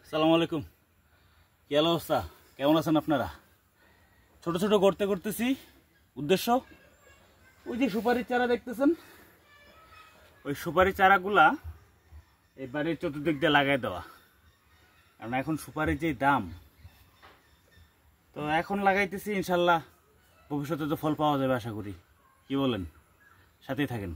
আসসালামু আলাইকুম। কি অবস্থা, কেমন আছেন আপনারা? ছোট ছোট গর্তে করতেছি। উদ্দেশ্য ওই যে সুপারির চারা দেখতেছেন, ওই সুপারি চারাগুলা এই বাড়ির চতুর্দিক দিয়ে লাগাই দেওয়া। কারণ এখন সুপারির যে দাম, তো এখন লাগাইতেছি, ইনশাল্লাহ ভবিষ্যতে তো ফল পাওয়া যাবে আশা করি। কি বলেন? সাথেই থাকেন।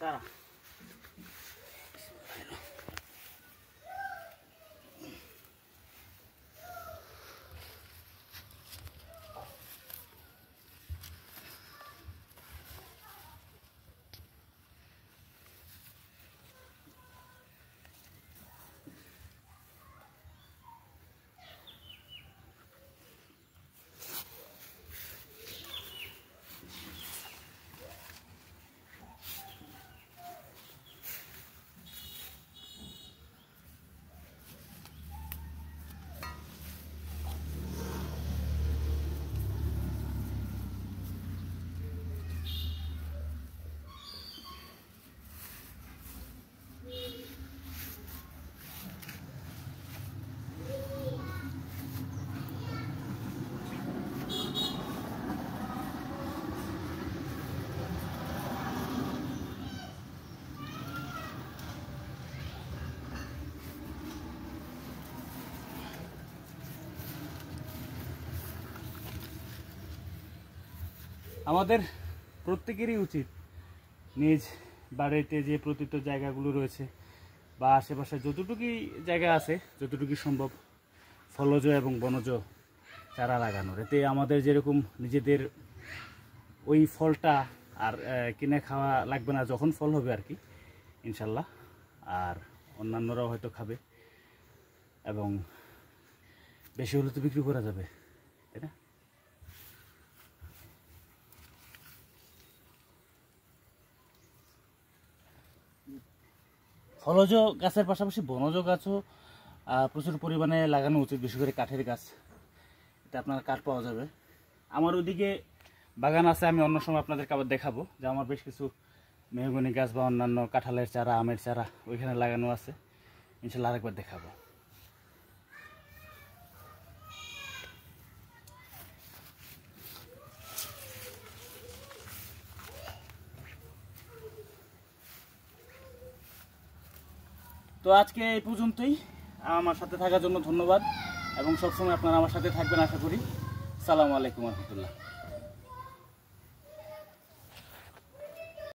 চারা আমাদের প্রত্যেকেরই উচিত নিজ বাড়িতে যে প্রতিটা জায়গাগুলো রয়েছে বা আশেপাশে যতটুকুই জায়গা আছে, যতটুকু সম্ভব ফলজ এবং বনজ চারা লাগানোর। এতে আমাদের যেরকম নিজেদের ওই ফলটা আর কিনে খাওয়া লাগবে না, যখন ফল হবে আর কি, ইনশাল্লাহ। আর অন্যান্যরাও হয়তো খাবে এবং বেশি হলে তো বিক্রি করা যাবে, তাই না? ফলজ গাছের পাশাপাশি বনজ গাছও প্রচুর পরিমাণে লাগানো উচিত, বিশেষ করে কাঠের গাছ। এতে আপনার কাঠ পাওয়া যাবে। আমার ওদিকে বাগান আছে, আমি অন্য সময় আপনাদেরকে আবার দেখাবো যে আমার বেশ কিছু মেহগনি গাছ বা অন্যান্য কাঁঠালের চারা, আমের চারা ওইখানে লাগানো আছে। ইনশাল্লাহ আরেকবার দেখাবো। তো আজকে এই পর্যন্তই। আমার সাথে থাকার জন্য ধন্যবাদ এবং সবসময় আপনারা আমার সাথে থাকবেন আশা করি। আসসালামু আলাইকুম ওয়া রাহমাতুল্লাহ।